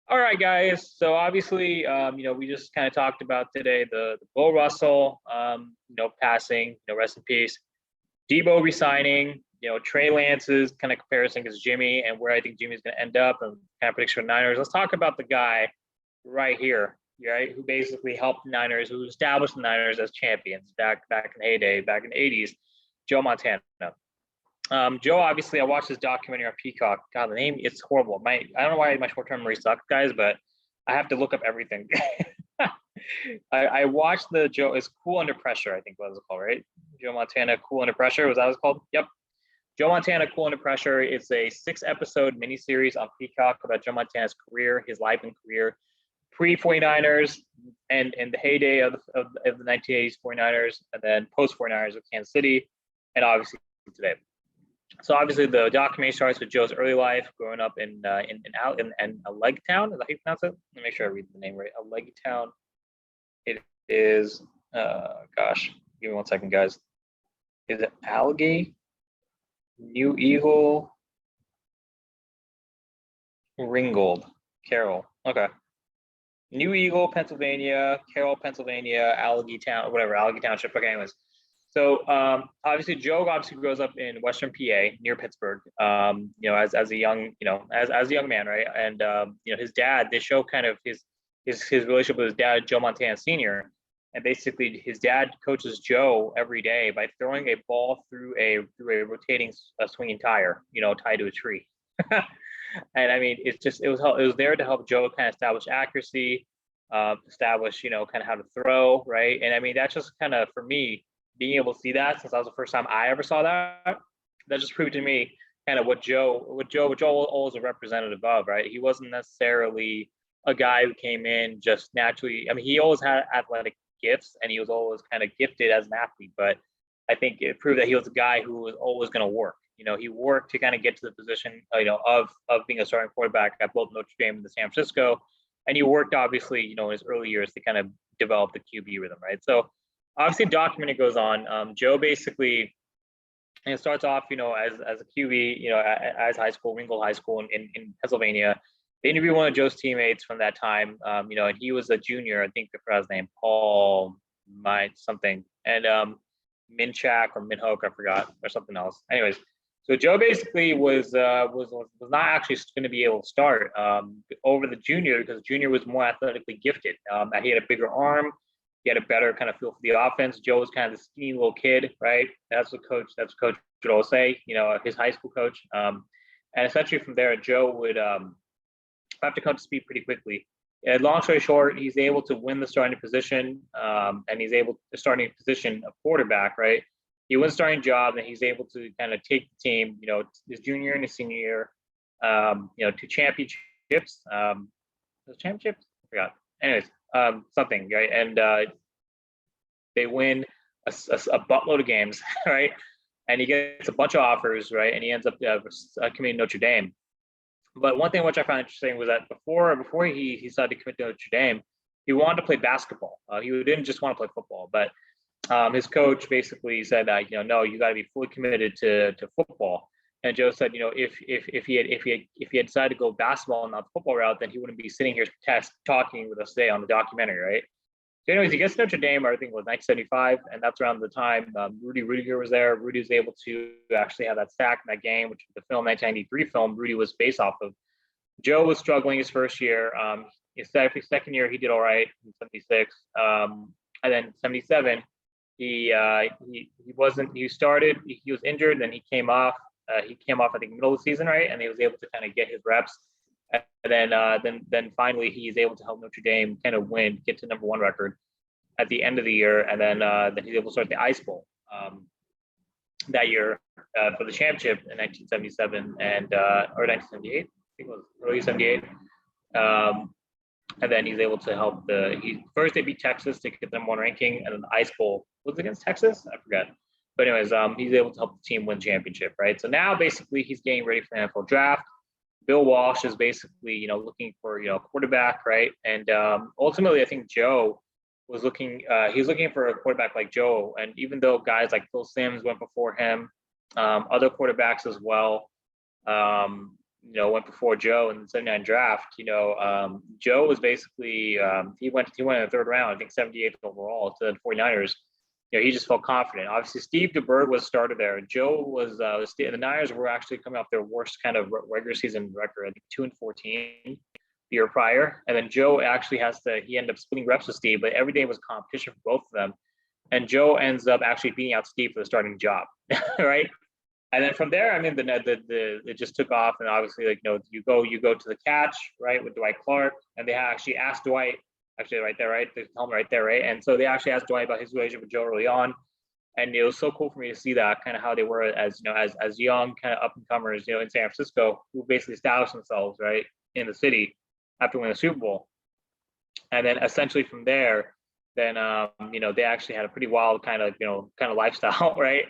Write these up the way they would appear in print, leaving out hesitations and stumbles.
All right, guys. So obviously, we just kind of talked about today the Bill Russell, passing, rest in peace. Debo resigning, Trey Lance's kind of comparison against Jimmy and where I think Jimmy's going to end up and kind of prediction for Niners. Let's talk about the guy right here, right, who basically helped the Niners, who established the Niners as champions back in the heyday, back in the 80s, Joe Montana. Joe, obviously, I watched this documentary on Peacock. God, the name, it's horrible. I don't know why my short-term memory sucks, guys, but I have to look up everything. I watched the Joe is Cool Under Pressure, I think what was it called, right? Joe Montana, Cool Under Pressure, was that what it's called? Yep. Joe Montana, Cool Under Pressure. It's a 6-episode miniseries on Peacock about Joe Montana's career, his life and career, pre-49ers and in the heyday of the 1980s 49ers, and then post-49ers with Kansas City, and obviously today. So obviously the documentary starts with Joe's early life, growing up in a leg town. Is that how you pronounce it? Let me make sure I read the name right. A leg town. It is. Gosh, give me 1 second, guys. Is it Allegheny? New Eagle? Ringgold? Carroll. Okay. New Eagle, Pennsylvania. Carroll, Pennsylvania. Allegheny Town, whatever. Allegheny Township. Okay, anyways. So obviously Joe grows up in Western PA near Pittsburgh, as a young, as a young man, right? And his dad, they show kind of his relationship with his dad, Joe Montana Sr. And basically his dad coaches Joe every day by throwing a ball through a rotating swinging tire, tied to a tree. And I mean, it was there to help Joe kind of establish accuracy, establish, kind of how to throw, right? And I mean, that's just kind of, for me, being able to see that, since that was the first time I ever saw that just proved to me kind of what Joe always a representative of, right? He wasn't necessarily a guy who came in just naturally. I mean, he always had athletic gifts and he was always kind of gifted as an athlete, but I think it proved that he was a guy who was always going to work. He worked to kind of get to the position, of being a starting quarterback at both Notre Dame and San Francisco. And he worked obviously, in his early years to kind of develop the QB rhythm, right? So obviously documentary goes on. Joe basically, it starts off, as a QB, as high school, Ringgold High School in Pennsylvania. They interviewed one of Joe's teammates from that time, and he was a junior, I think I forgot his name, Paul something, and Minchak or Minhoke, I forgot, or something else. Anyways, so Joe basically was not actually going to be able to start over the junior, because junior was more athletically gifted. He had a bigger arm. He had a better kind of feel for the offense. Joe was kind of the skinny little kid, right? That's what coach would always say, his high school coach. And essentially from there, Joe would have to come to speed pretty quickly. And long story short, he's able to win the starting position, and he's able to starting position of quarterback, right? He wins starting job, and he's able to kind of take the team, his junior and his senior year, to championships. Those championships? I forgot. Anyways, something, right? And they win a buttload of games, right? And he gets a bunch of offers, right? And he ends up committing Notre Dame. But one thing which I found interesting was that before he decided to commit to Notre Dame, he wanted to play basketball. He didn't just want to play football, but his coach basically said that, no, you got to be fully committed to football. And Joe said, if he had decided to go basketball and not the football route, then he wouldn't be sitting here talking with us today on the documentary, right? So anyways, he gets to Notre Dame, I think it was 1975, and that's around the time Rudy Rudiger was there. Rudy was able to actually have that sack in that game, which the film 1993 film Rudy was based off of. Joe was struggling his first year. His second year, he did all right in 76. And then 77, he was injured, then he came off. I think middle of the season, right? And he was able to kind of get his reps. And then finally he's able to help Notre Dame kind of get to #1 record at the end of the year, and then he's able to start the Ice Bowl that year for the championship in 1977 or 1978. I think it was early 78. And then he's able to help first they beat Texas to get them #1 ranking, and then the Ice Bowl was against Texas, I forgot. But anyways, he's able to help the team win championship, right? So now basically he's getting ready for the NFL draft. Bill Walsh is basically, looking for, quarterback, right? And ultimately, I think Joe was he's looking for a quarterback like Joe. And even though guys like Phil Simms went before him, other quarterbacks as well, went before Joe in the '79 draft. Joe was basically he went in the third round, I think 78th overall to the 49ers. He just felt confident. Obviously, Steve DeBerg was starter there. Joe was the Niners were actually coming off their worst kind of regular season record, I think 2-14 the year prior. And then Joe actually he ended up splitting reps with Steve, but every day was competition for both of them. And Joe ends up actually beating out Steve for the starting job, right? And then from there, I mean, it just took off, and obviously, you go to the catch, right, with Dwight Clark, and they actually asked Dwight, actually right there, right, the helmet right there, right, and so they actually asked Dwight about his relationship with Joe early on, and it was so cool for me to see that kind of how they were as as young kind of up and comers, in San Francisco, who basically established themselves right in the city after winning the Super Bowl, and then essentially from there, then they actually had a pretty wild kind of lifestyle, right.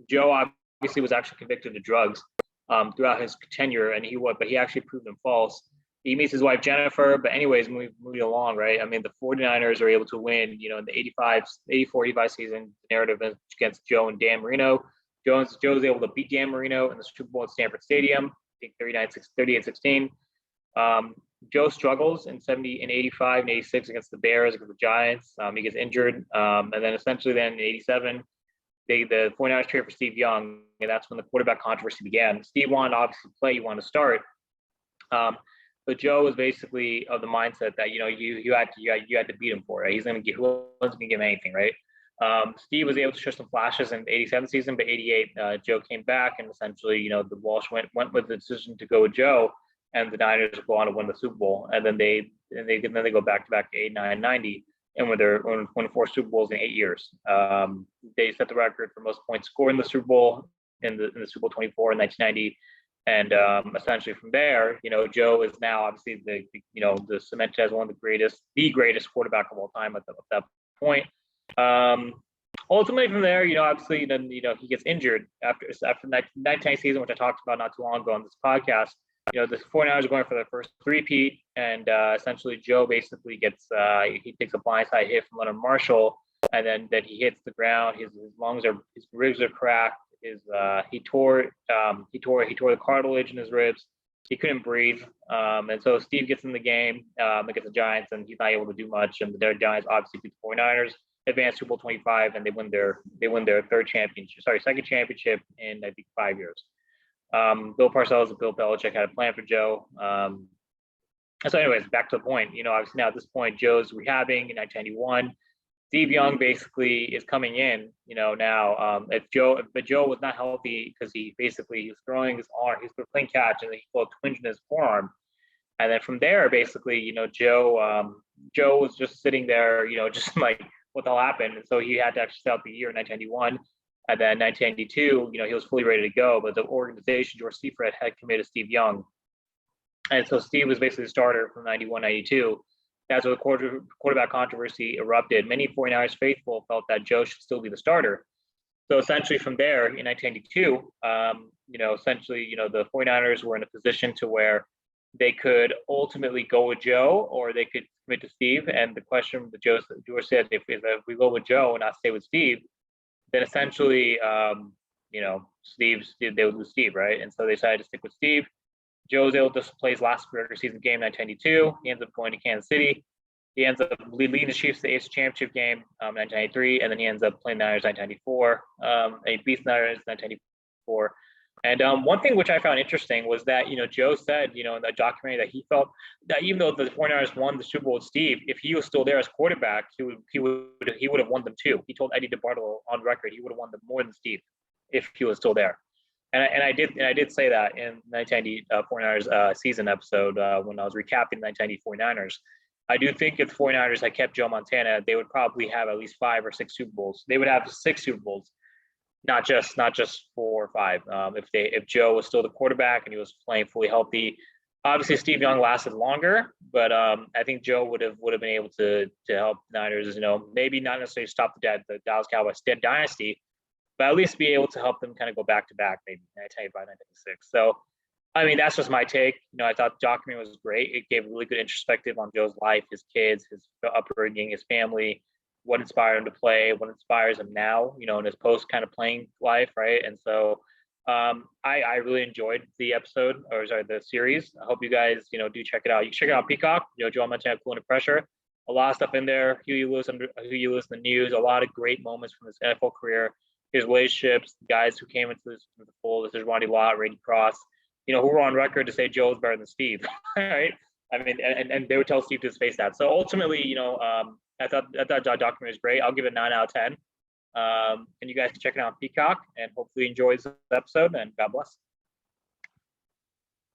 Joe obviously was actually convicted of drugs throughout his tenure, and but he actually proved them false. He meets his wife Jennifer, but anyways, moving along, right? I mean, the 49ers are able to win, in the 84-85 season, narrative against Joe and Dan Marino. Joe's able to beat Dan Marino in the Super Bowl at Stanford Stadium, I think 38-16. Joe struggles in 85 and 86 against the Bears, against the Giants. He gets injured, and then essentially then in 87, the 49ers trade for Steve Young, and that's when the quarterback controversy began. Steve wanted to obviously play, he wanted to start, but Joe was basically of the mindset that you had to beat him for it. He's going to who else going to give him anything, right? Steve was able to show some flashes in the 87 season, but 88, Joe came back, and essentially, the Walsh went with the decision to go with Joe, and the Niners go on to win the Super Bowl, and then they go back to back to 89, 90. And won 4 Super Bowls in 8 years. They set the record for most points scored in the Super Bowl in the Super Bowl 24 in 1990. And essentially from there, Joe is now obviously the cemented as one of the greatest quarterback of all time at that point. Ultimately from there, obviously then he gets injured after the 1990 season, which I talked about not too long ago on this podcast. The 49ers are going for their first three-peat, and essentially Joe basically gets he takes a blindside hit from Leonard Marshall, and then he hits the ground. His ribs are cracked. He tore the cartilage in his ribs. He couldn't breathe, and so Steve gets in the game against the Giants, and he's not able to do much. And the Giants obviously beat the 49ers, advance Super Bowl 25, and they win their second championship in I think 5 years. Bill Parcells and Bill Belichick had a plan for Joe. So anyways, back to the point, obviously now at this point, Joe's rehabbing in 1991. Steve Young basically is coming in, now, Joe was not healthy because he was throwing his arm, he was playing catch, and he felt a twinge in his forearm. And then from there, basically, Joe was just sitting there, just like, what the hell happened? And so he had to actually start the year in 1991. And then 1992, he was fully ready to go, but the organization, George Seifert, had committed Steve Young. And so Steve was basically the starter from 91, 92. That's when the quarterback controversy erupted. Many 49ers faithful felt that Joe should still be the starter. So essentially from there, in 1992, the 49ers were in a position to where they could ultimately go with Joe, or they could commit to Steve. And the question that George said, if we go with Joe and not stay with Steve, then essentially, they would lose Steve, right? And so they decided to stick with Steve. Joe was able to play his last regular season game in 1992. He ends up going to Kansas City. He ends up leading the Chiefs to the AFC Championship game 1993, and then he ends up playing the Niners 1994. And he beats the Niners 1994. And one thing which I found interesting was that, Joe said, in the documentary, that he felt that even though the 49ers won the Super Bowl with Steve, if he was still there as quarterback, he would have won them too. He told Eddie DeBartolo on record he would have won them more than Steve if he was still there. And I did say that in 1990 49ers season episode when I was recapping the 1990 49ers. I do think if the 49ers had kept Joe Montana, they would probably have at least 5 or 6 Super Bowls. They would have 6 Super Bowls. Not just 4 or 5. If Joe was still the quarterback and he was playing fully healthy, obviously Steve Young lasted longer, but I think Joe would have been able to help Niners, maybe not necessarily stop the Dallas Cowboys dynasty, but at least be able to help them kind of go back to back, maybe 1995, 1996. So, I mean, that's just my take. I thought the documentary was great. It gave a really good introspective on Joe's life, his kids, his upbringing, his family, what inspired him to play, what inspires him now, in his post kind of playing life, right? And so I really enjoyed the episode, or sorry, the series. I hope you guys, do check it out. You can check it out Peacock. Joel mentioned Cool Under Pressure. A lot of stuff in there. Huey Lewis in the news. A lot of great moments from his NFL career. His relationships, guys who came into the fold. This is Ronnie Lott, Randy Cross. Who were on record to say Joe's better than Steve, right? I mean, and they would tell Steve to his face that. So ultimately, I thought that documentary was great. I'll give it 9 out of 10. And you guys can check it out on Peacock, and hopefully enjoy this episode, and God bless.